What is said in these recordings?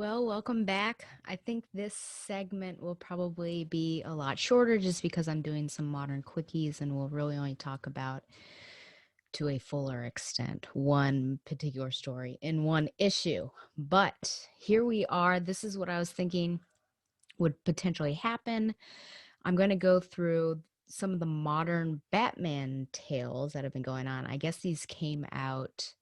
Well, welcome back. I think this segment will probably be a lot shorter just because I'm doing some modern quickies and we'll really only talk about, to a fuller extent, one particular story in one issue. But here we are. This is what I was thinking would potentially happen. I'm going to go through some of the modern Batman tales that have been going on. I guess these came out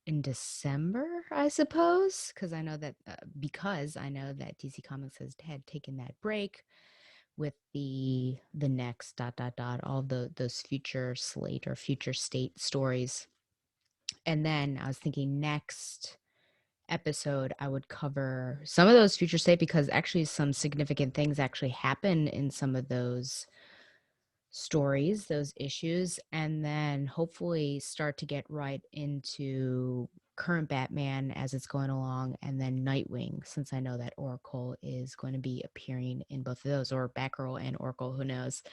in December, I suppose, because I know that DC Comics has had taken that break with the next all those future slate or future state stories. And then I was thinking next episode I would cover some of those future state because actually some significant things actually happen in some of those stories, those issues, and then hopefully start to get right into current Batman as it's going along, and then Nightwing, since I know that Oracle is going to be appearing in both of those, or Batgirl and Oracle, who knows.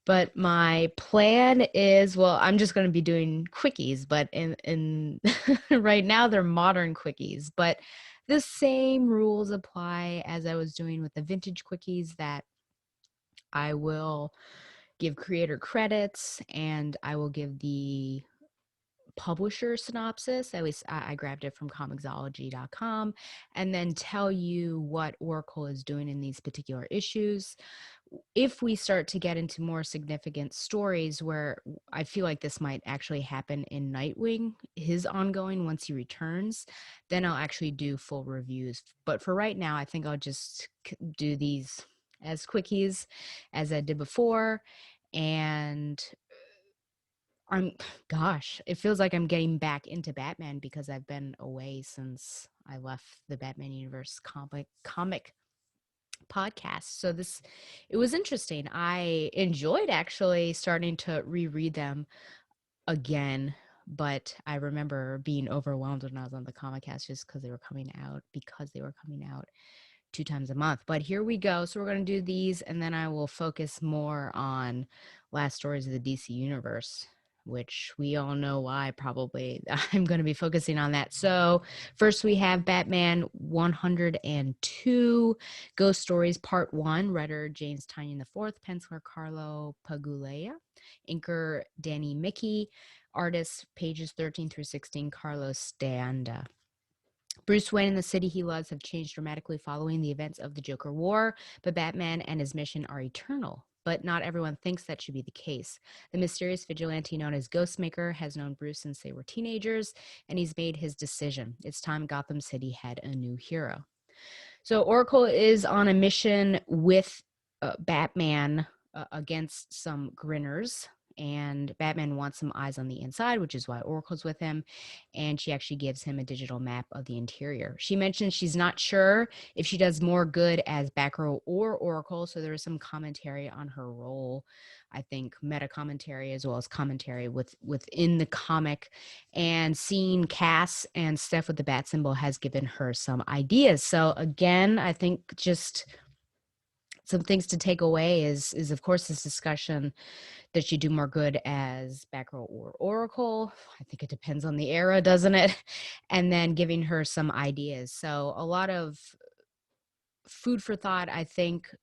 But my plan is, well, I'm just going to be doing quickies, but in right now they're modern quickies, but the same rules apply as I was doing with the vintage quickies, that I will give creator credits and I will give the publisher synopsis. At least I grabbed it from comicsology.com, and then tell you what Oracle is doing in these particular issues. If we start to get into more significant stories where I feel like this might actually happen in Nightwing, his ongoing, once he returns, then I'll actually do full reviews. But for right now, I think I'll just do these as quickies as I did before. And it feels like I'm getting back into Batman because I've been away since I left the Batman Universe comic podcast. So it was interesting. I enjoyed actually starting to reread them again, but I remember being overwhelmed when I was on the comic cast just because they were coming out 2 times a month. But here we go. So we're going to do these, and then I will focus more on last stories of the DC universe, which we all know why probably I'm going to be focusing on that. So first we have Batman 102, Ghost Stories Part 1, writer James Tynion IV, penciler Carlo Pagulea, inker Danny Mickey, artists pages 13 through 16, Carlos Standa. Bruce Wayne and the city he loves have changed dramatically following the events of the Joker War, but Batman and his mission are eternal. But not everyone thinks that should be the case. The mysterious vigilante known as Ghostmaker has known Bruce since they were teenagers, and he's made his decision. It's time Gotham City had a new hero. So Oracle is on a mission with Batman against some grinners, and Batman wants some eyes on the inside, which is why Oracle's with him, and she actually gives him a digital map of the interior. She mentions she's not sure if she does more good as Batgirl or Oracle, so there is some commentary on her role. I think meta commentary as well as commentary within the comic, and seeing Cass and Steph with the bat symbol has given her some ideas. So again, I think just some things to take away is of course this discussion that she do more good as Batgirl or Oracle. I think it depends on the era, doesn't it? And then giving her some ideas. So a lot of food for thought, I think,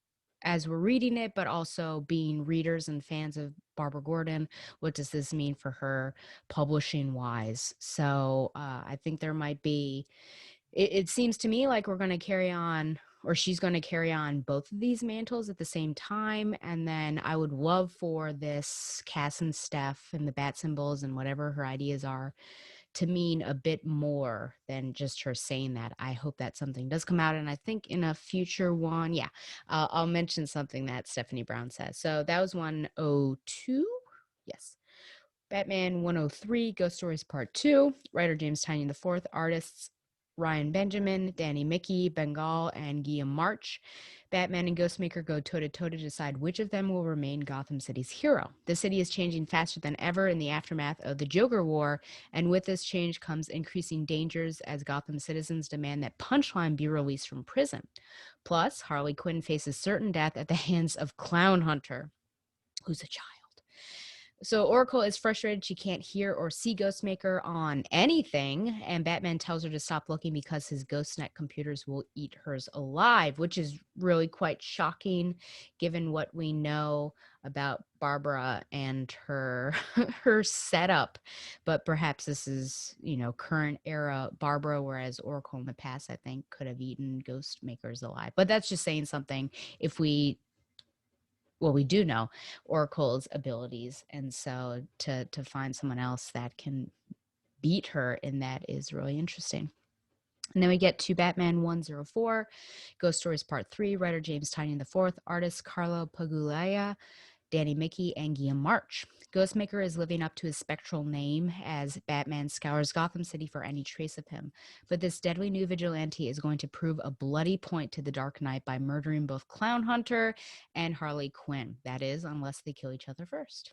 as we're reading it, but also being readers and fans of Barbara Gordon. What does this mean for her publishing wise? So I think there might be, it seems to me like we're going to carry on, or she's going to carry on both of these mantles at the same time. And then I would love for this Cass and Steph and the bat symbols and whatever her ideas are to mean a bit more than just her saying that. I hope that something does come out. And I think in a future one, yeah, I'll mention something that Stephanie Brown says. So that was 102. Yes. Batman 103, Ghost Stories Part 2, writer James Tynion IV, artists Ryan Benjamin, Danny Mickey, Bengal, and Guillaume March. Batman and Ghostmaker go toe-to-toe to decide which of them will remain Gotham City's hero. The city is changing faster than ever in the aftermath of the Joker War, and with this change comes increasing dangers as Gotham citizens demand that Punchline be released from prison. Plus, Harley Quinn faces certain death at the hands of Clown Hunter, who's a child. So Oracle is frustrated she can't hear or see Ghostmaker on anything, and Batman tells her to stop looking because his GhostNet computers will eat hers alive, which is really quite shocking given what we know about Barbara and her her setup. But perhaps this is, current era Barbara, whereas Oracle in the past, I think, could have eaten Ghostmakers alive. But that's just saying something. We do know Oracle's abilities, and so to find someone else that can beat her in that is really interesting. And then we get to Batman 104, Ghost Stories Part 3, writer James Tynion IV, artist Carlo Pagulaya, Danny Mickey, and Guillaume March. Ghostmaker is living up to his spectral name as Batman scours Gotham City for any trace of him. But this deadly new vigilante is going to prove a bloody point to the Dark Knight by murdering both Clown Hunter and Harley Quinn. That is, unless they kill each other first.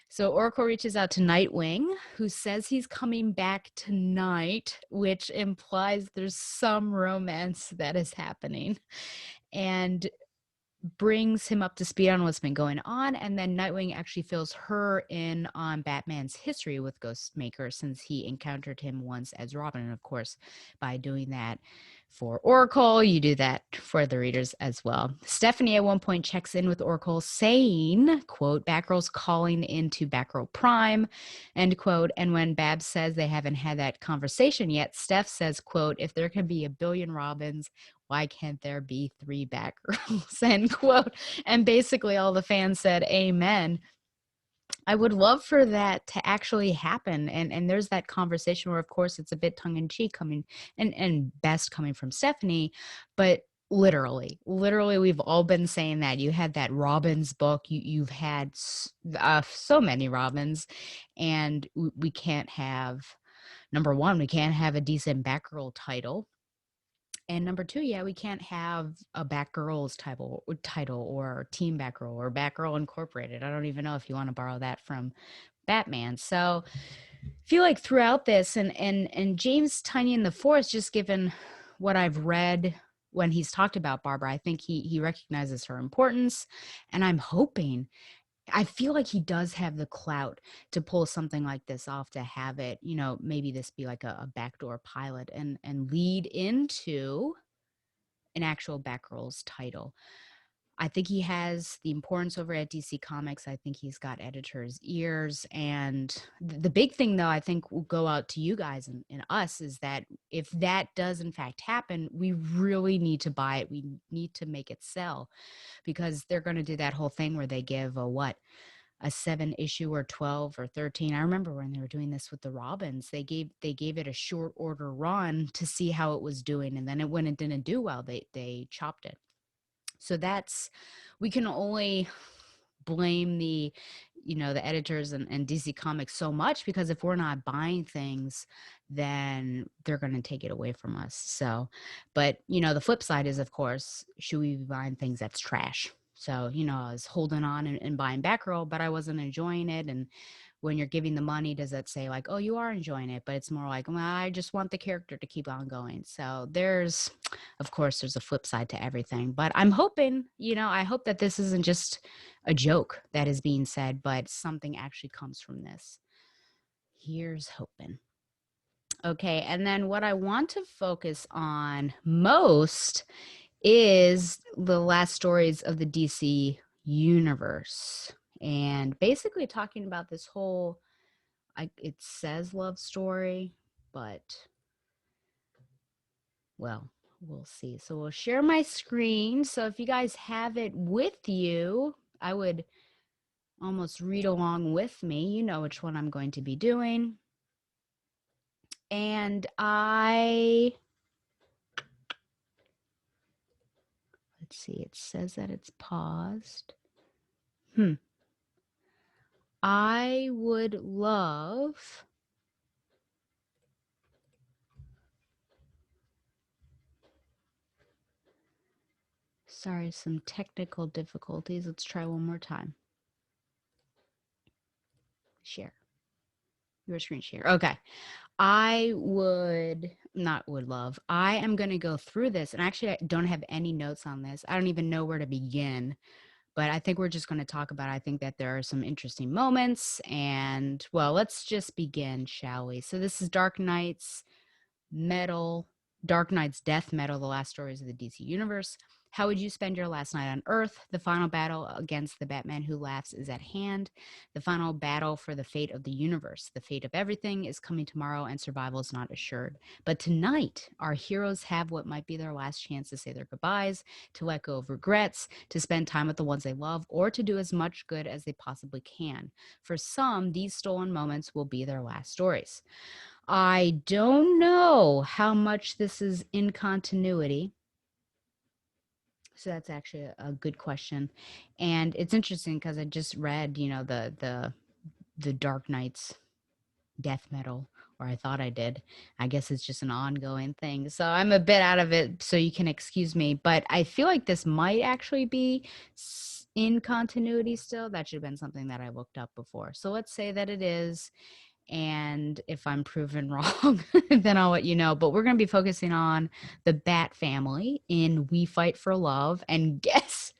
So Oracle reaches out to Nightwing, who says he's coming back tonight, which implies there's some romance that is happening. And brings him up to speed on what's been going on, and then Nightwing actually fills her in on Batman's history with Ghostmaker, since he encountered him once as Robin. And of course, by doing that for Oracle, you do that for the readers as well. Stephanie at one point checks in with Oracle saying, quote, Batgirl's calling into Batgirl Prime, end quote. And when Babs says they haven't had that conversation yet, Steph says, quote, if there can be a billion Robins, why can't there be 3 Batgirls, end quote. And basically all the fans said, amen. I would love for that to actually happen. And there's that conversation where, of course, it's a bit tongue-in-cheek coming and best coming from Stephanie, but literally we've all been saying that. You had that Robins book, you've had so many Robins, and we can't have, number one, we can't have a decent Batgirl title. And number two, yeah, we can't have a Batgirl's title or Team Batgirl or Batgirl Incorporated. I don't even know if you want to borrow that from Batman. So I feel like throughout this, and James Tynion IV, just given what I've read when he's talked about Barbara, I think he recognizes her importance. And I'm hoping, I feel like he does have the clout to pull something like this off, to have it, maybe this be like a backdoor pilot and lead into an actual Batgirl's title. I think he has the importance over at DC Comics. I think he's got editors' ears. And the big thing, though, I think will go out to you guys and us, is that if that does in fact happen, we really need to buy it. We need to make it sell, because they're going to do that whole thing where they give a 7 issue or 12 or 13. I remember when they were doing this with the Robins, they gave it a short order run to see how it was doing. And then when it didn't do well, they chopped it. So we can only blame the editors and DC Comics so much, because if we're not buying things, then they're going to take it away from us. So, but the flip side is, of course, should we be buying things that's trash? So, I was holding on and buying Batgirl, but I wasn't enjoying it. And when you're giving the money, does that say like, oh, you are enjoying it? But it's more like, well, I just want the character to keep on going. So of course, there's a flip side to everything. But I'm hoping, I hope that this isn't just a joke that is being said, but something actually comes from this. Here's hoping. Okay, and then what I want to focus on most is the last stories of the DC universe, and basically talking about this whole, it says love story, but, well, we'll see. So we'll share my screen. So if you guys have it with you, I would almost read along with me. You know which one I'm going to be doing. And let's see, it says that it's paused. I would love, sorry, some technical difficulties. Let's try one more time. Share. Your screen share. Okay. I am going to go through this, and actually I don't have any notes on this. I don't even know where to begin, But I think we're just going to talk about, I think that there are some interesting moments. And, well, let's just begin, shall we? So this is Metal, Dark Knight's Death Metal, The Last Stories of the DC Universe. How would you spend your last night on Earth? The final battle against the Batman Who Laughs is at hand. The final battle for the fate of the universe. The fate of everything is coming tomorrow, and survival is not assured. But tonight, our heroes have what might be their last chance to say their goodbyes, to let go of regrets, to spend time with the ones they love, or to do as much good as they possibly can. For some, these stolen moments will be their last stories. I don't know how much this is in continuity. So that's actually a good question. And it's interesting because I just read, the Dark Knight's death metal, or I thought I did. I guess it's just an ongoing thing. So I'm a bit out of it, so you can excuse me, but I feel like this might actually be in continuity still. That should have been something that I looked up before. So let's say that it is. And if I'm proven wrong, then I'll let you know. But we're going to be focusing on the Bat family in We Fight for Love. And guess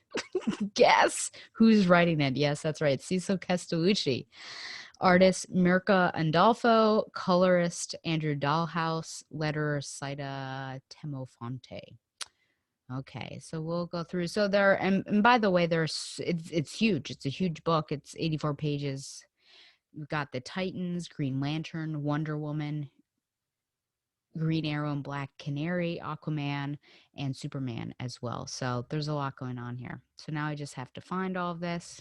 who's writing it? Yes, that's right. Cecil Castellucci. Artist Mirka Andolfo, colorist Andrew Dahlhaus, letterer Saida Temofonte. Okay, so we'll go through. So there, and by the way, it's huge. It's a huge book. It's 84 pages. We've got the Titans, Green Lantern, Wonder Woman, Green Arrow and Black Canary, Aquaman, and Superman as well. So there's a lot going on here. So now I just have to find all of this.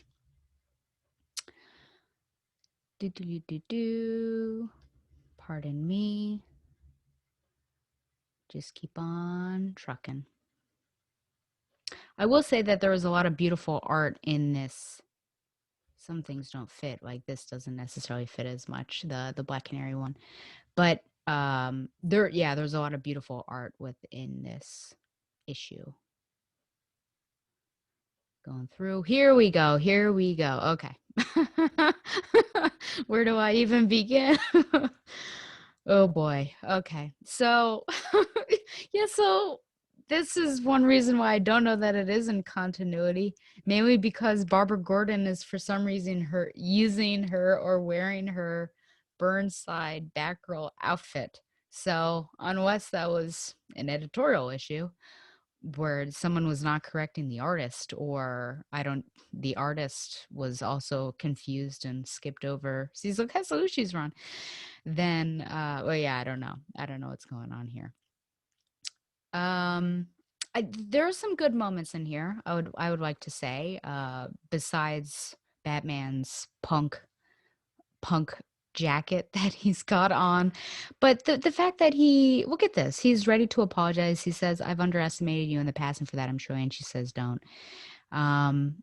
Pardon me. Just keep on trucking. I will say that there was a lot of beautiful art in this. Some things don't fit, like this doesn't necessarily fit as much, the Black Canary one. But there's a lot of beautiful art within this issue. Going through. Here we go. Okay. Where do I even begin? Oh boy. Okay. So so this is one reason why I don't know that it is in continuity, mainly because Barbara Gordon is for some reason using her or wearing her Burnside Batgirl outfit. So unless that was an editorial issue where someone was not correcting the artist, or the artist was also confused and skipped over Cecil Castellucci's run, then I don't know what's going on here. There are some good moments in here, I would like to say, besides Batman's punk jacket that he's got on. But the fact that look at this, he's ready to apologize. He says, I've underestimated you in the past, and for that I'm sure. And she says, don't. Man,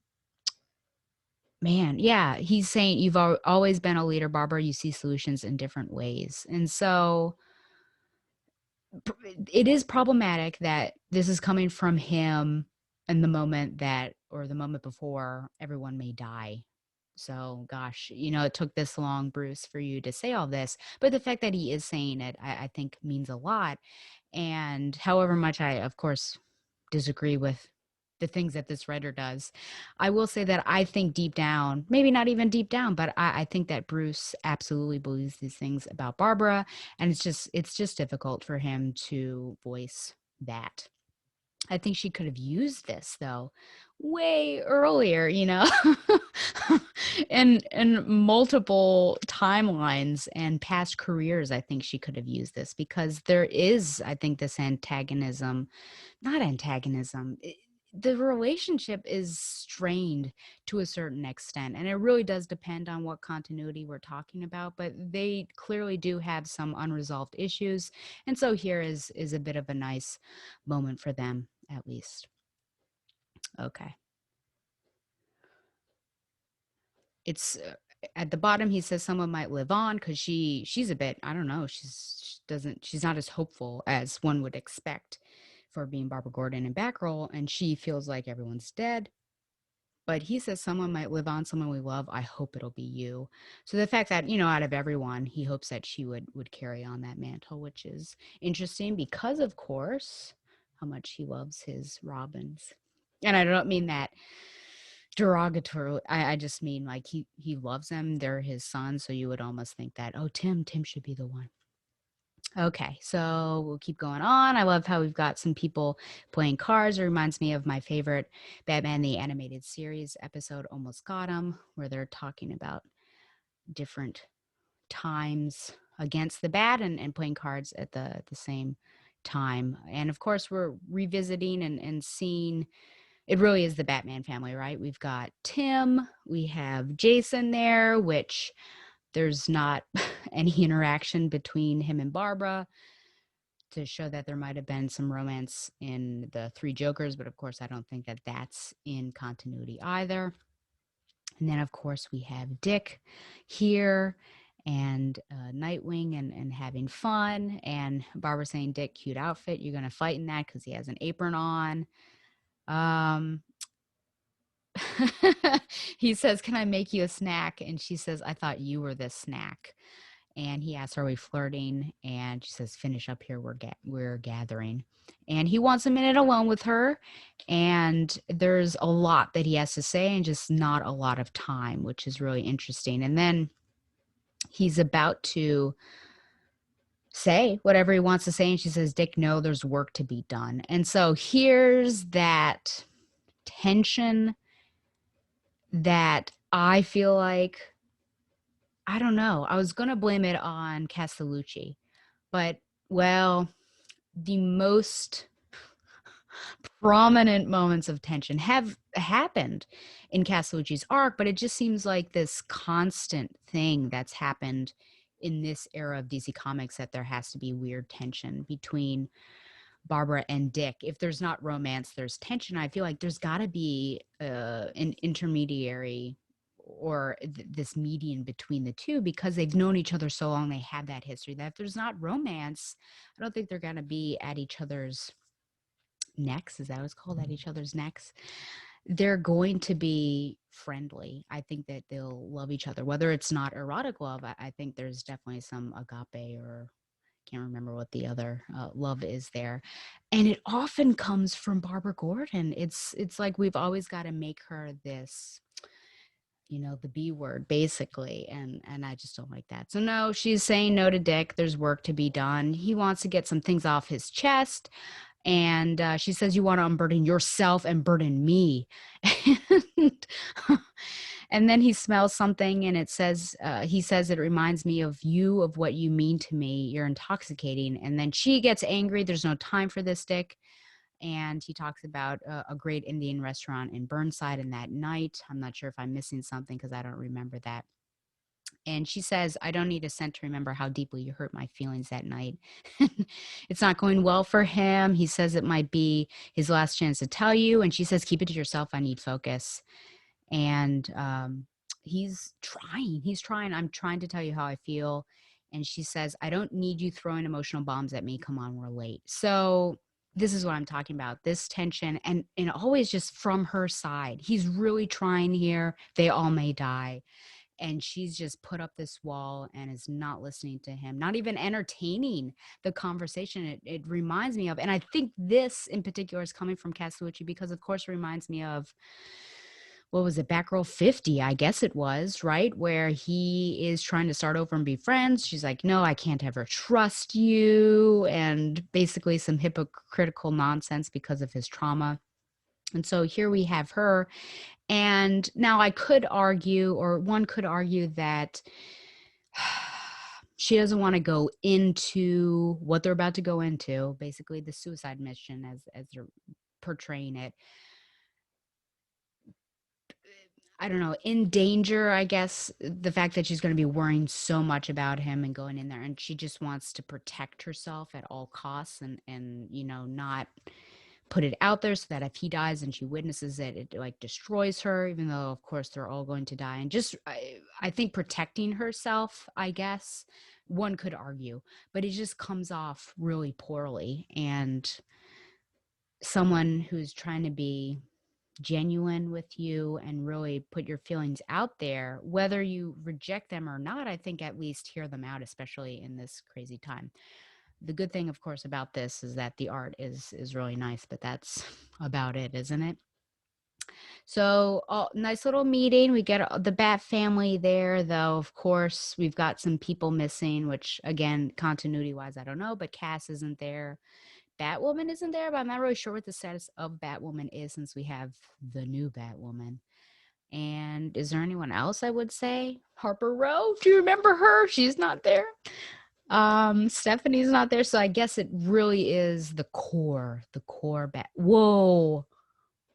yeah, he's saying you've always been a leader, Barbara. You see solutions in different ways. And so it is problematic that this is coming from him in the moment or the moment before everyone may die. So, gosh, it took this long, Bruce, for you to say all this. But the fact that he is saying it, I think means a lot. And however much I, of course, disagree with the things that this writer does, I will say that I think deep down, maybe not even deep down, but I think that Bruce absolutely believes these things about Barbara. And it's just difficult for him to voice that. I think she could have used this though way earlier, and multiple timelines and past careers. I think she could have used this because there is, I think, this not antagonism. The relationship is strained to a certain extent, and it really does depend on what continuity we're talking about, but they clearly do have some unresolved issues. And so here is a bit of a nice moment for them, at least. Okay. It's at the bottom, he says someone might live on because she's a bit, I don't know, she's not as hopeful as one would expect for being Barbara Gordon in Batgirl, and she feels like everyone's dead. But he says someone might live on, someone we love. I hope it'll be you. So the fact that, out of everyone, he hopes that she would carry on that mantle, which is interesting because, of course, how much he loves his Robins. And I don't mean that derogatory. I just mean like he loves them. They're his sons, so you would almost think that, oh, Tim should be the one. Okay, so we'll keep going on. I love how we've got some people playing cards. It reminds me of my favorite Batman the Animated Series episode, Almost Got Him, where they're talking about different times against the bat and playing cards at the same time. And of course, we're revisiting and seeing it really is the Batman family, right? We've got Tim, we have Jason there, which there's not any interaction between him and Barbara to show that there might have been some romance in the Three Jokers, but of course, I don't think that that's in continuity either. And then, of course, we have Dick here and Nightwing and having fun. And Barbara saying, Dick, cute outfit. You're going to fight in that because he has an apron on. Um, he says, can I make you a snack? And she says, I thought you were the snack. And he asks, are we flirting? And she says, finish up here. We're gathering. And he wants a minute alone with her. And there's a lot that he has to say and just not a lot of time, which is really interesting. And then he's about to say whatever he wants to say. And she says, Dick, no, there's work to be done. And so here's that tension that I feel like, I don't know. I was going to blame it on Castellucci, but well, the most prominent moments of tension have happened in Castellucci's arc, but it just seems like this constant thing that's happened in this era of DC Comics, that there has to be weird tension between Barbara and Dick. If there's not romance, there's tension. I feel like there's got to be an intermediary or this median between the two, because they've known each other so long, they have that history, that if there's not romance, I don't think they're going to be at each other's necks. Is that what it's called? At each other's necks. They're going to be friendly. I think that they'll love each other, whether it's not erotic love. I think there's definitely some agape, or can't remember what the other love is there, and it often comes from Barbara Gordon. It's like we've always got to make her this, the B word basically, and I just don't like that. So no, she's saying no to Dick. There's work to be done. He wants to get some things off his chest. And she says, you want to unburden yourself and burden me. and, and then he smells something, and he says, it reminds me of you, of what you mean to me. You're intoxicating. And then she gets angry. There's no time for this, Dick. And he talks about a great Indian restaurant in Burnside in that night. I'm not sure if I'm missing something because I don't remember that. And she says, I don't need a cent to remember how deeply you hurt my feelings that night. It's not going well for him. He says it might be his last chance to tell you. And she says, keep it to yourself. I need focus. And he's trying. I'm trying to tell you how I feel. And she says, I don't need you throwing emotional bombs at me. Come on, we're late. So this is what I'm talking about, this tension, and always just from her side. He's really trying here. They all may die. And she's just put up this wall and is not listening to him, not even entertaining the conversation. It reminds me of, and I think this in particular is coming from Castellucci, because of course it reminds me of, what was it, Batgirl 50, I guess it was, right? Where he is trying to start over and be friends. She's like, no, I can't ever trust you. And basically some hypocritical nonsense because of his trauma. And so here we have her. And now I could argue, or one could argue, that she doesn't want to go into what they're about to go into, basically the suicide mission as they're portraying it. I don't know, in danger, I guess, the fact that she's going to be worrying so much about him and going in there, and she just wants to protect herself at all costs and not put it out there, so that if he dies and she witnesses it, it like destroys her, even though of course they're all going to die. And just I think protecting herself, I guess one could argue, but it just comes off really poorly. And someone who's trying to be genuine with you and really put your feelings out there, whether you reject them or not, I think at least hear them out, especially in this crazy time. The good thing, of course, about this is that the art is really nice, but that's about it, isn't it? So, nice little meeting. We get the Bat family there, though. Of course, we've got some people missing, which again, continuity wise, I don't know. But Cass isn't there. Batwoman isn't there, but I'm not really sure what the status of Batwoman is since we have the new Batwoman. And is there anyone else I would say? Harper Row? Do you remember her? She's not there. Stephanie's not there, so I guess it really is the core Bat. Whoa.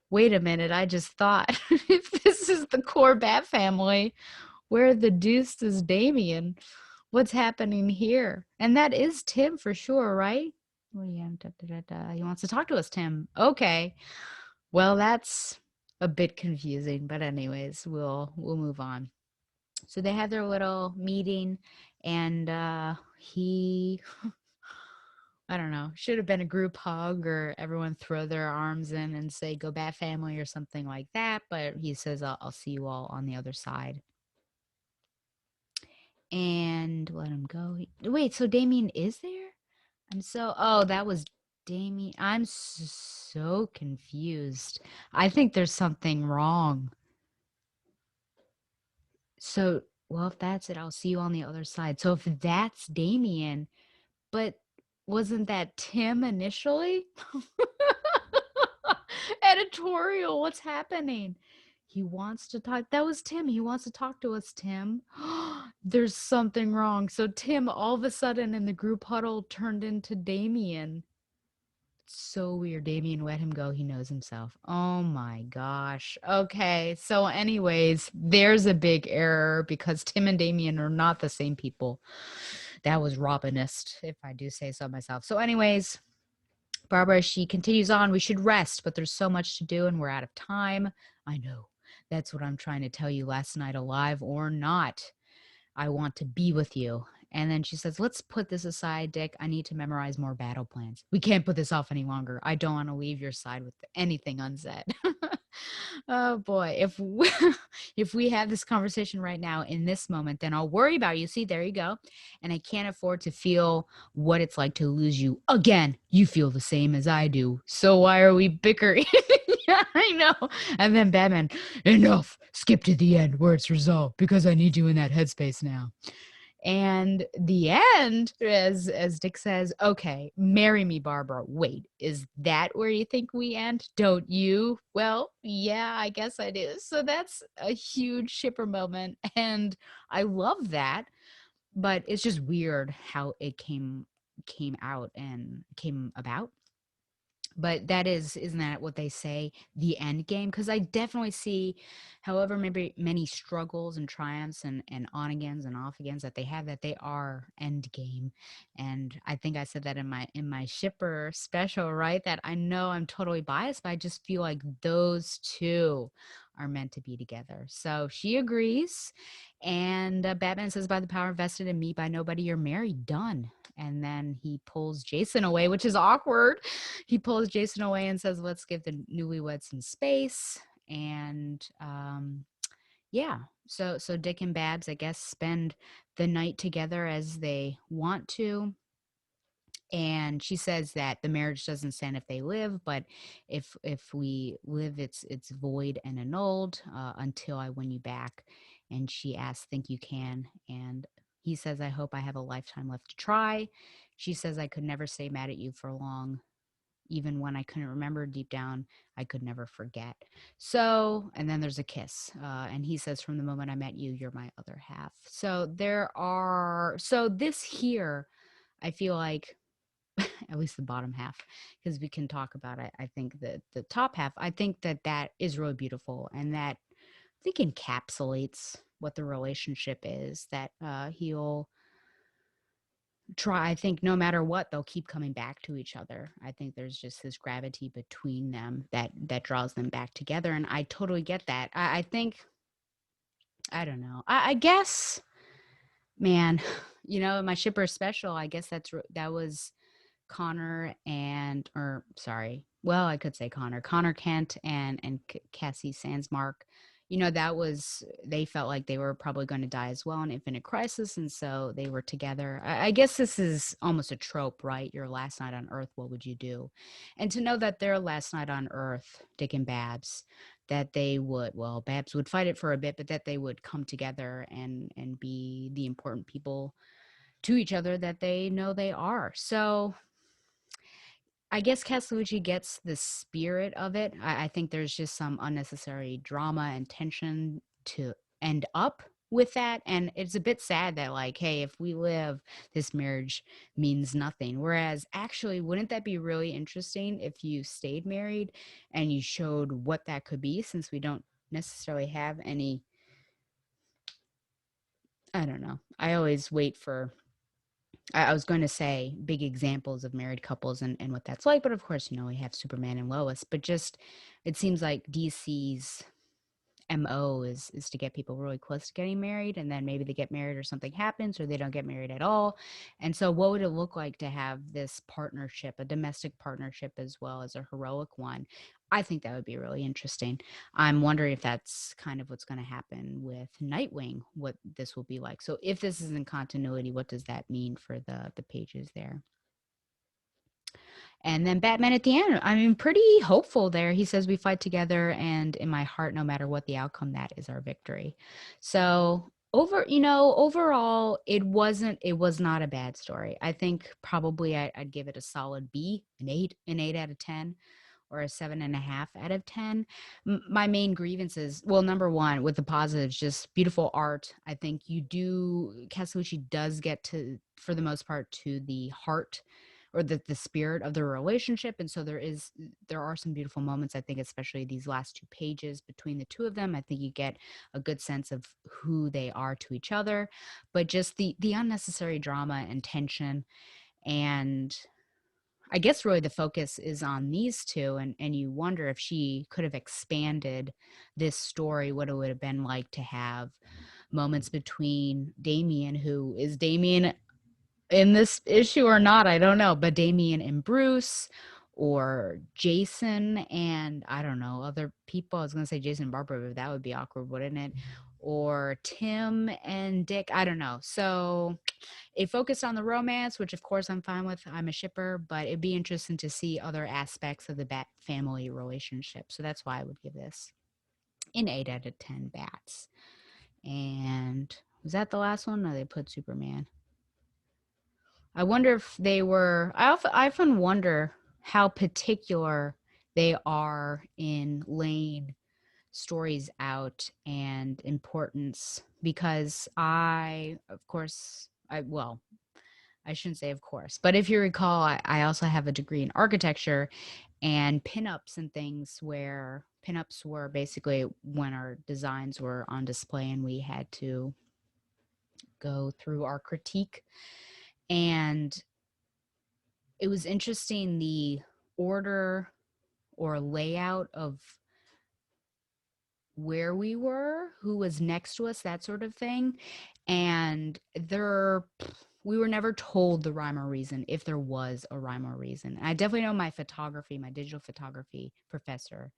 Wait a minute, I just thought if this is the core Bat family, where the deuce is Damien? What's happening here? And that is Tim for sure, right? Oh yeah, he wants to talk to us, Tim. Okay. Well, that's a bit confusing, but anyways, we'll move on. So they had their little meeting and he I don't know, should have been a group hug or everyone throw their arms in and say go Bat family or something like that, but he says I'll see you all on the other side. And let him go. Wait, so Damien is there? Oh, that was Damien. I'm so confused. I think there's something wrong. So, well, if that's it, I'll see you on the other side. So if that's Damien, but wasn't that Tim initially? Editorial, what's happening? He wants to talk. That was Tim. He wants to talk to us, Tim. There's something wrong. So Tim all of a sudden in the group huddle turned into Damien. So weird. Damien let him go. He knows himself. Oh my gosh. Okay. So, anyways, there's a big error because Tim and Damien are not the same people. That was Robinist, if I do say so myself. So, anyways, Barbara, she continues on. We should rest, but there's so much to do and we're out of time. I know. That's what I'm trying to tell you last night, alive or not. I want to be with you. And then she says, let's put this aside, Dick. I need to memorize more battle plans. We can't put this off any longer. I don't want to leave your side with anything unsaid. Oh boy. If we have this conversation right now in this moment, then I'll worry about you. See, there you go. And I can't afford to feel what it's like to lose you again. You feel the same as I do. So why are we bickering? Yeah, I know. And then Batman, enough. Skip to the end where it's resolved because I need you in that headspace now. And the end, as Dick says, okay, marry me, Barbara. Wait, is that where you think we end? Don't you? Well, yeah, I guess I do. So that's a huge shipper moment. And I love that. But it's just weird how it came out and came about. But that isn't that what they say, the end game? Because I definitely see, however maybe many struggles and triumphs and on agains and off agains that they have, that they are end game. And I think I said that in my shipper special, right? That I know I'm totally biased, but I just feel like those two are meant to be together. So she agrees. And Batman says, by the power vested in me by nobody, you're married. Done. And then he pulls Jason away, which is awkward. He pulls Jason away and says, let's give the newlyweds some space. And yeah, so Dick and Babs, I guess, spend the night together as they want to. And she says that the marriage doesn't stand if they live, but if we live, it's void and annulled until I win you back. And she asks, think you can? And he says, I hope I have a lifetime left to try. She says, I could never stay mad at you for long. Even when I couldn't remember deep down, I could never forget. So, and then there's a kiss. And he says, from the moment I met you, you're my other half. So so this here, I feel like, at least the bottom half, because we can talk about it. I think that the top half, I think that is really beautiful. And that I think encapsulates what the relationship is, that he'll try. I think no matter what, they'll keep coming back to each other. I think there's just this gravity between them that draws them back together, and I totally get that. I think, I don't know, I guess, man, my shipper special, I guess that was Connor and, or sorry, well, I could say Connor Kent and Cassie Sandsmark, that was, they felt like they were probably going to die as well in Infinite Crisis, and so they were together. I guess this is almost a trope, right? Your last night on Earth, what would you do? And to know that their last night on Earth, Dick and Babs, that they would, well, Babs would fight it for a bit, but that they would come together and be the important people to each other that they know they are. So I guess Castellucci gets the spirit of it. I think there's just some unnecessary drama and tension to end up with that. And it's a bit sad that, like, hey, if we live, this marriage means nothing. Whereas, actually, wouldn't that be really interesting if you stayed married and you showed what that could be, since we don't necessarily have any, I don't know. I always wait for, I was going to say big examples of married couples and what that's like, but of course, we have Superman and Lois. But just, it seems like DC's MO is to get people really close to getting married, and then maybe they get married or something happens, or they don't get married at all. And so what would it look like to have this partnership, a domestic partnership as well as a heroic one? I think that would be really interesting. I'm wondering if that's kind of what's going to happen with Nightwing, what this will be like. So if this is in continuity, what does that mean for the pages there? And then Batman at the end, I mean, pretty hopeful there. He says, "We fight together, and in my heart, no matter what the outcome, that is our victory." So overall, it was not a bad story. I think probably I'd give it a solid B, an 8 out of 10, or a 7.5 out of 10. My main grievances, well, number one, with the positives, just beautiful art. I think Castellucci does get to, for the most part, to the heart or the spirit of the relationship. And so there are some beautiful moments, I think, especially these last two pages between the two of them. I think you get a good sense of who they are to each other, but just the unnecessary drama and tension. And I guess really the focus is on these two, and you wonder if she could have expanded this story, what it would have been like to have moments between Damian, who is Damian in this issue or not, I don't know, but Damian and Bruce, or Jason and, I don't know, other people. I was going to say Jason and Barbara, but that would be awkward, wouldn't it? Or Tim and Dick, I don't know. So it focused on the romance, which of course I'm fine with. I'm a shipper, but it'd be interesting to see other aspects of the Bat family relationship. So that's why I would give this an 8 out of 10 bats. And was that the last one? No, they put Superman. I wonder if they were, I often wonder how particular they are in laying stories out and importance, because of course, well, I shouldn't say of course, but if you recall, I also have a degree in architecture, and pinups and things, where pinups were basically when our designs were on display and we had to go through our critique. And it was interesting, the order or layout of where we were, who was next to us, that sort of thing. And we were never told the rhyme or reason, if there was a rhyme or reason. And I definitely know my digital photography professor,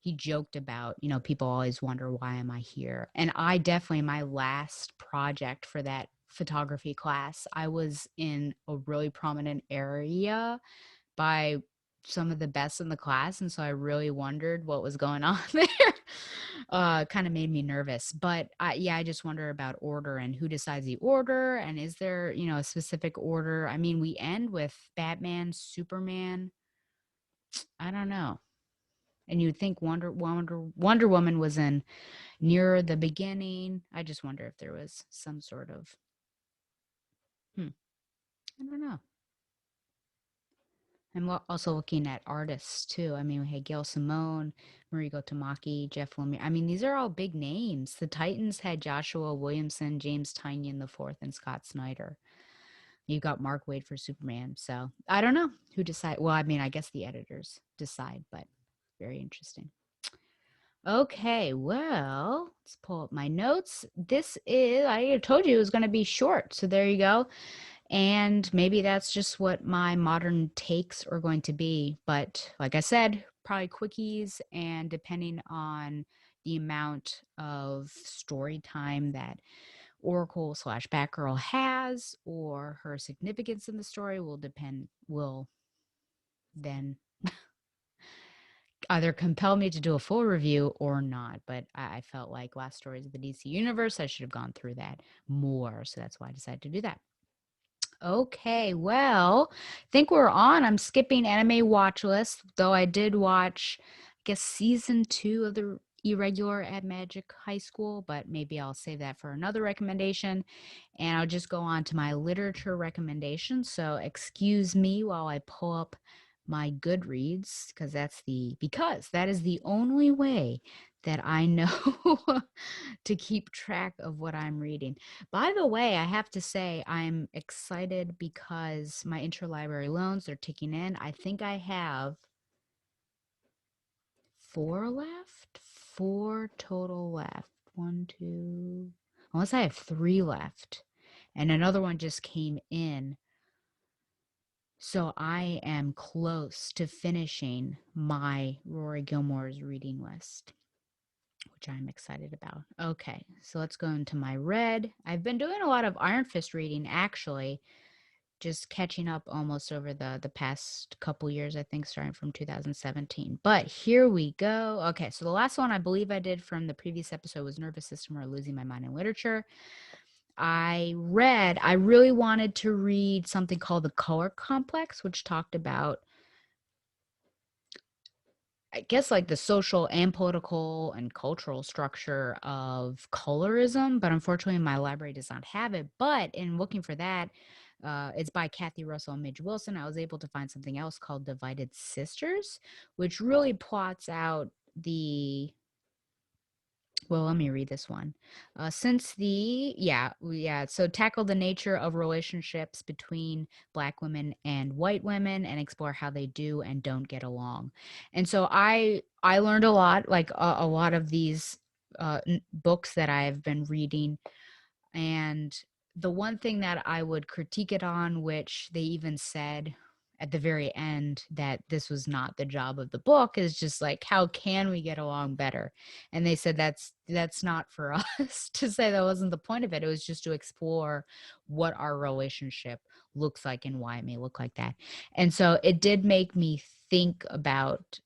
he joked about, people always wonder, why am I here? And I definitely, my last project for that photography class, I was in a really prominent area by some of the best in the class, and so I really wondered what was going on there. Kind of made me nervous. But I just wonder about order and who decides the order, and is there, a specific order? I mean, we end with Batman, Superman. I don't know. And you'd think Wonder Woman was in near the beginning. I just wonder if there was some sort of, hmm, I don't know. I'm also looking at artists too. I mean, we had Gail Simone, Mariko Tamaki, Jeff Lemire. I mean, these are all big names. The Titans had Joshua Williamson, James Tynion the fourth, and Scott Snyder. You got Mark Waid for Superman. So I don't know who decide. Well, I mean, I guess the editors decide, but very interesting. Okay, well, let's pull up my notes. I told you it was going to be short. So there you go. And maybe that's just what my modern takes are going to be. But like I said, probably quickies, and depending on, the amount of story time that Oracle slash Batgirl has or her significance in the story will then either compel me to do a full review or not. But I felt like Last Stories of the DC Universe, I should have gone through that more. So that's why I decided to do that. Okay, well, I think we're on. I'm skipping anime watch list, though I did watch, I guess, season 2 of the Irregular at Magic High School, but maybe I'll save that for another recommendation. And I'll just go on to my literature recommendations. So excuse me while I pull up my Goodreads, because that is the only way that I know to keep track of what I'm reading. By the way, I have to say I'm excited because my interlibrary loans are ticking in. I think I have 4 left, 4 total left. 1, 2, unless I have 3 left. And another one just came in. So I am close to finishing my Rory Gilmore's reading list, which I'm excited about. Okay, so let's go into my red. I've been doing a lot of Iron Fist reading, actually, just catching up almost over the past couple years, I think, starting from 2017. But here we go. Okay, so the last one I believe I did from the previous episode was Nervous System or Losing My Mind in Literature. I really wanted to read something called The Color Complex, which talked about, I guess, like the social and political and cultural structure of colorism, but unfortunately my library does not have it. But in looking for that, it's by Kathy Russell and Midge Wilson. I was able to find something else called Divided Sisters, which really plots out the, well, let me read this one. So tackle the nature of relationships between Black women and white women and explore how they do and don't get along. And so I learned a lot, like a lot of these books that I've been reading. And the one thing that I would critique it on, which they even said at the very end that this was not the job of the book, is just like, how can we get along better? And they said that's not for us to say. That wasn't the point of it. It was just to explore what our relationship looks like and why it may look like that. And so it did make me think about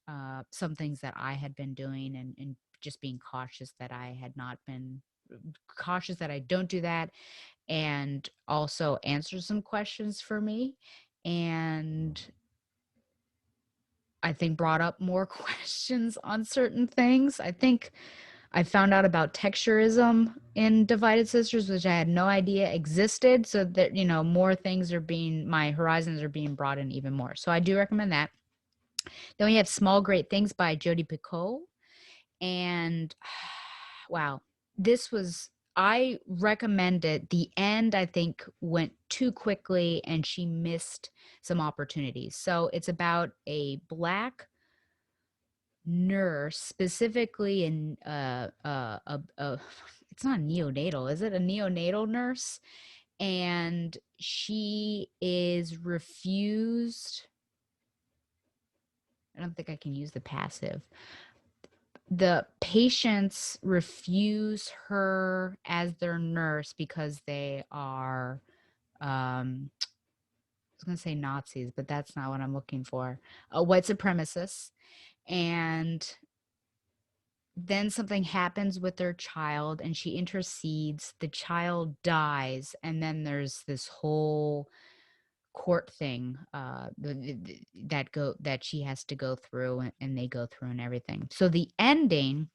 some things that I had been doing, and just being cautious that I had not been cautious that I don't do that, and also answer some questions for me. And I think brought up more questions on certain things. I think I found out about texturism in Divided Sisters, which I had no idea existed. So that, more things my horizons are being broad in even more. So I do recommend that. Then we have Small Great Things by Jodi Picoult. And wow, I recommend it. The end, I think, went too quickly and she missed some opportunities. So it's about a Black nurse, specifically in it's not neonatal, is it? A neonatal nurse. And she is refused. I don't think I can use the passive. The patients refuse her as their nurse because they are, I was going to say Nazis, but that's not what I'm looking for. White supremacists. And then something happens with their child and she intercedes. The child dies. And then there's this whole court thing that she has to go through, and they go through and everything. So the ending,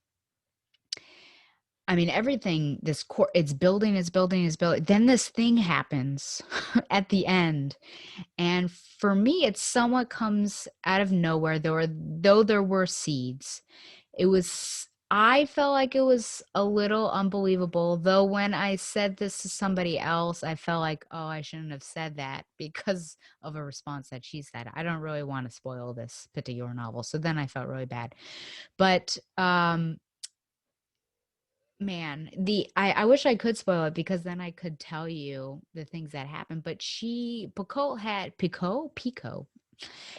I mean, everything, this court, it's building, it's building, it's building. Then this thing happens at the end. And for me, it somewhat comes out of nowhere. Though there were seeds, I felt like it was a little unbelievable. Though when I said this to somebody else, I felt like, oh, I shouldn't have said that because of a response that she said. I don't really want to spoil this particular novel. So then I felt really bad. But, man, I wish I could spoil it because then I could tell you the things that happened. But Pico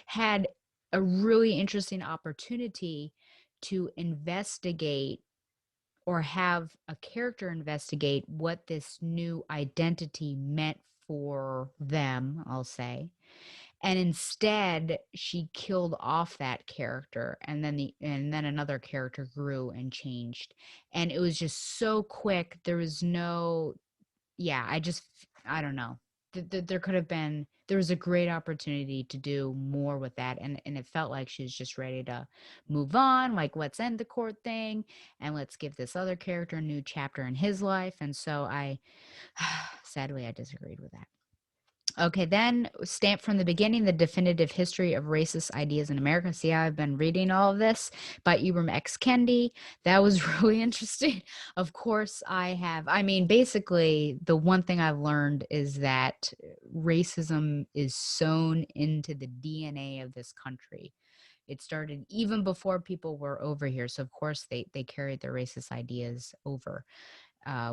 had a really interesting opportunity to investigate or have a character investigate what this new identity meant for them, I'll say. And instead, she killed off that character, and then another character grew and changed. And it was just so quick. There was no, yeah, I don't know. There could have been, there was a great opportunity to do more with that, and it felt like she was just ready to move on, like let's end the court thing and let's give this other character a new chapter in his life. And so I sadly I disagreed with that. Okay, then stamp from the beginning, the definitive history of racist ideas in America. See, I've been reading all of this by Ibram X. Kendi. That was really interesting. Of course, I have. I mean, basically, the one thing I've learned is that racism is sewn into the DNA of this country. It started even before people were over here. So, of course, they carried their racist ideas over,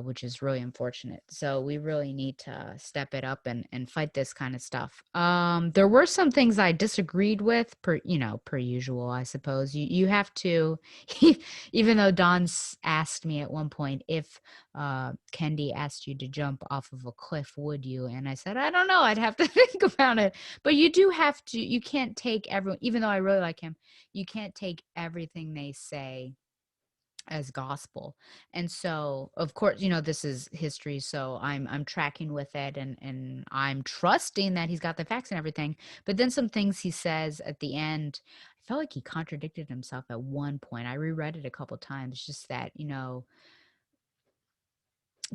which is really unfortunate. So we really need to step it up and fight this kind of stuff. There were some things I disagreed with, per usual, I suppose. You have to, even though Don's asked me at one point if Kendi asked you to jump off of a cliff, would you? And I said, I don't know. I'd have to think about it. But you do have to. You can't take everyone, even though I really like him. You can't take everything they say as gospel. And so of course, this is history, so I'm tracking with it, and I'm trusting that he's got the facts and everything. But then some things he says at the end, I felt like he contradicted himself at one point. I reread it a couple times, just that,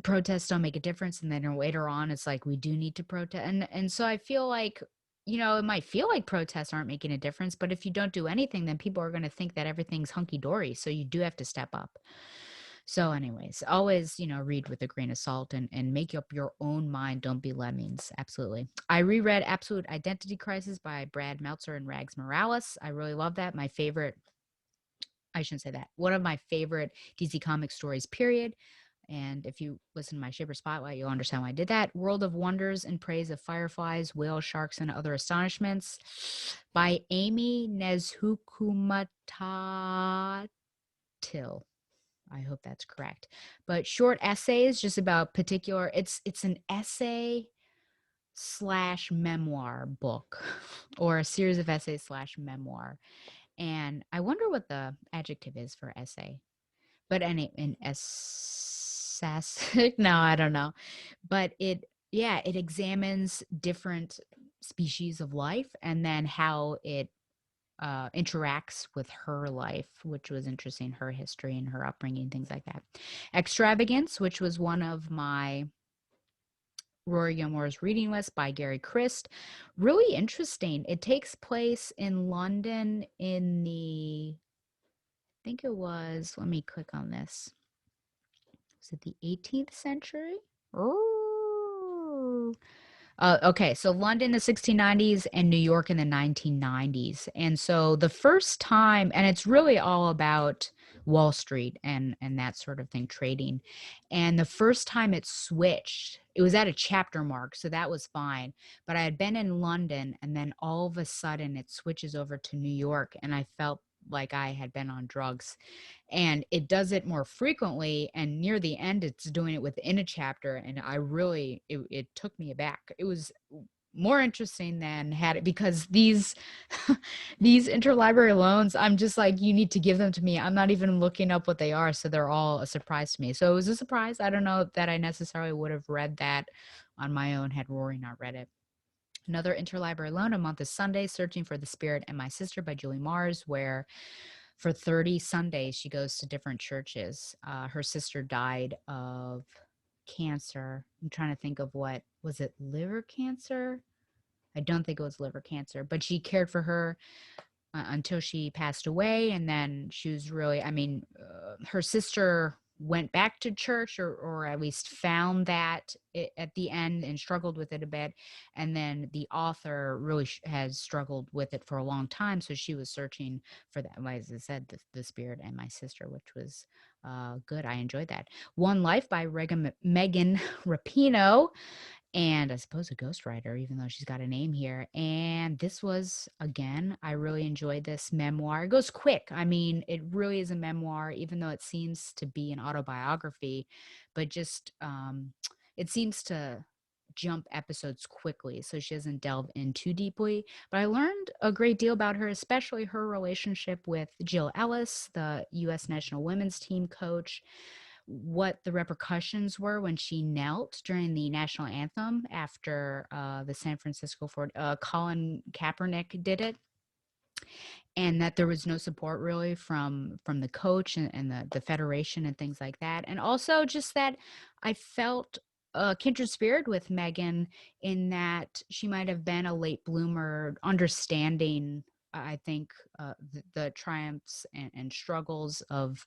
protests don't make a difference, and then later on it's like we do need to protest. And so I feel like, it might feel like protests aren't making a difference, but if you don't do anything, then people are going to think that everything's hunky-dory, so you do have to step up. So anyways, always, read with a grain of salt, and make up your own mind. Don't be lemmings. Absolutely. I reread Absolute Identity Crisis by Brad Meltzer and Rags Morales. I really love that. My favorite, I shouldn't say that, one of my favorite DC Comics stories, period. And if you listen to my Shaper Spotlight, you'll understand why I did that. World of Wonders in Praise of Fireflies, Whale Sharks, and Other Astonishments by Amy Nezhukumatatil. I hope that's correct. But short essays just about particular, it's an essay slash memoir book, or a series of essays slash memoir. And I wonder what the adjective is for essay. But an essay, no, I don't know. But it examines different species of life, and then how it interacts with her life, which was interesting, her history and her upbringing, things like that. Extravagance, which was one of my Rory Gilmore's reading list, by Gary Christ. Really interesting. It takes place in London in the, I think it was, let me click on this. Was it the 18th century? Oh, okay, so London, the 1690s, and New York in the 1990s. And so the first time, and it's really all about Wall Street and that sort of thing, trading. And the first time it switched, it was at a chapter mark, so that was fine. But I had been in London, and then all of a sudden it switches over to New York, and I felt like I had been on drugs. And it does it more frequently, and near the end it's doing it within a chapter, and I really, it took me aback. It was more interesting than had it, because these these interlibrary loans, I'm just like, you need to give them to me. I'm not even looking up what they are, so they're all a surprise to me. So it was a surprise. I don't know that I necessarily would have read that on my own had Rory not read it. Another interlibrary loan, A Month is Sunday, Searching for the Spirit and My Sister by Julie Mars, where for 30 Sundays she goes to different churches. Her sister died of cancer. I'm trying to think of, what was it, liver cancer? I don't think it was liver cancer, but she cared for her until she passed away. And then she was really, I mean, her sister went back to church, or at least found that at the end, and struggled with it a bit. And then the author really has struggled with it for a long time. So she was searching for that, as I said, the Spirit and My Sister, which was good. I enjoyed that. One Life by Megan Rapinoe. and I suppose a ghostwriter, even though she's got a name here. And this was, again, I really enjoyed this memoir. It goes quick. I mean, it really is a memoir, even though it seems to be an autobiography, but just it seems to jump episodes quickly, so she doesn't delve in too deeply. But I learned a great deal about her, especially her relationship with Jill Ellis, the U.S. national women's team coach, what the repercussions were when she knelt during the national anthem after the San Francisco Ford Colin Kaepernick did it, and that there was no support really from the coach and the federation and things like that. And also just that I felt a kindred spirit with Megan in that she might have been a late bloomer, understanding, I think, the triumphs and struggles of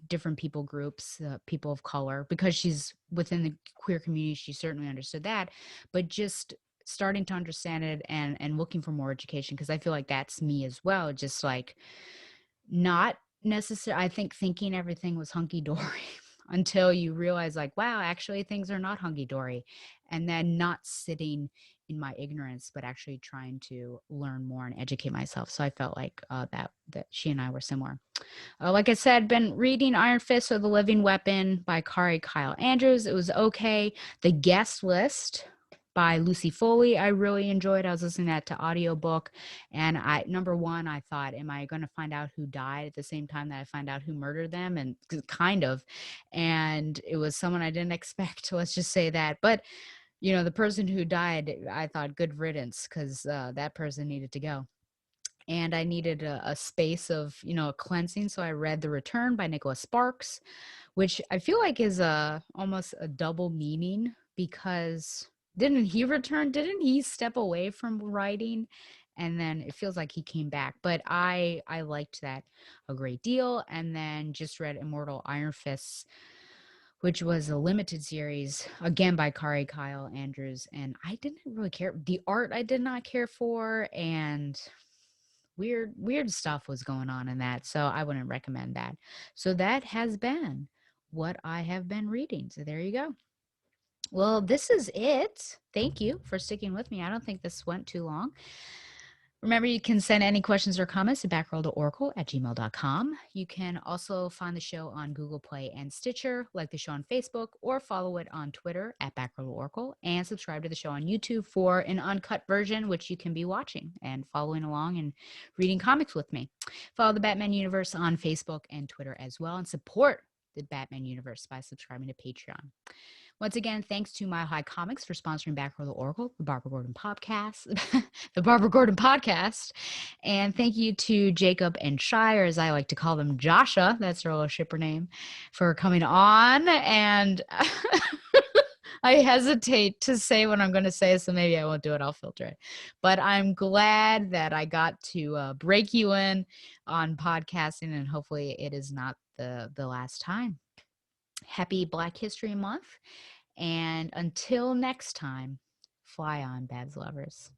different people groups, people of color, because she's within the queer community. She certainly understood that, but just starting to understand it and looking for more education, because I feel like that's me as well, just like not necessarily, I think, thinking everything was hunky-dory until you realize, like, wow, actually things are not hunky-dory, and then not sitting in my ignorance but actually trying to learn more and educate myself. So I felt like that she and I were similar. Like I said, been reading Iron Fist or the Living Weapon by Kari Kyle Andrews. It was okay. The Guest List by Lucy Foley, I really enjoyed. I was listening to that to audiobook, and number one, I thought, am I going to find out who died at the same time that I find out who murdered them? And kind of, and it was someone I didn't expect. Let's just say that. But the person who died, I thought, good riddance, because that person needed to go. And I needed a space of, a cleansing. So I read The Return by Nicholas Sparks, which I feel like is almost a double meaning, because didn't he return? Didn't he step away from writing? And then it feels like he came back. But I liked that a great deal. And then just read Immortal Iron Fists, which was a limited series, again by Kari Kyle Andrews. And I didn't really care. The art I did not care for, and weird stuff was going on in that, so I wouldn't recommend that. So that has been what I have been reading. So there you go. Well, this is it. Thank you for sticking with me. I don't think this went too long. Remember, you can send any questions or comments to backrolltooracle@gmail.com. You can also find the show on Google Play and Stitcher, like the show on Facebook, or follow it on Twitter @backrolltooracle, and subscribe to the show on YouTube for an uncut version, which you can be watching and following along and reading comics with me. Follow the Batman Universe on Facebook and Twitter as well, and support the Batman Universe by subscribing to Patreon. Once again, thanks to Mile High Comics for sponsoring Backroll the Oracle, the Barbara Gordon podcast, the Barbara Gordon podcast. And thank you to Jacob and Shire, as I like to call them, Joshua, that's their little shipper name, for coming on. And I hesitate to say what I'm going to say, so maybe I won't do it. I'll filter it. But I'm glad that I got to break you in on podcasting, and hopefully it is not the last time. Happy Black History Month. And until next time, fly on, Babs lovers.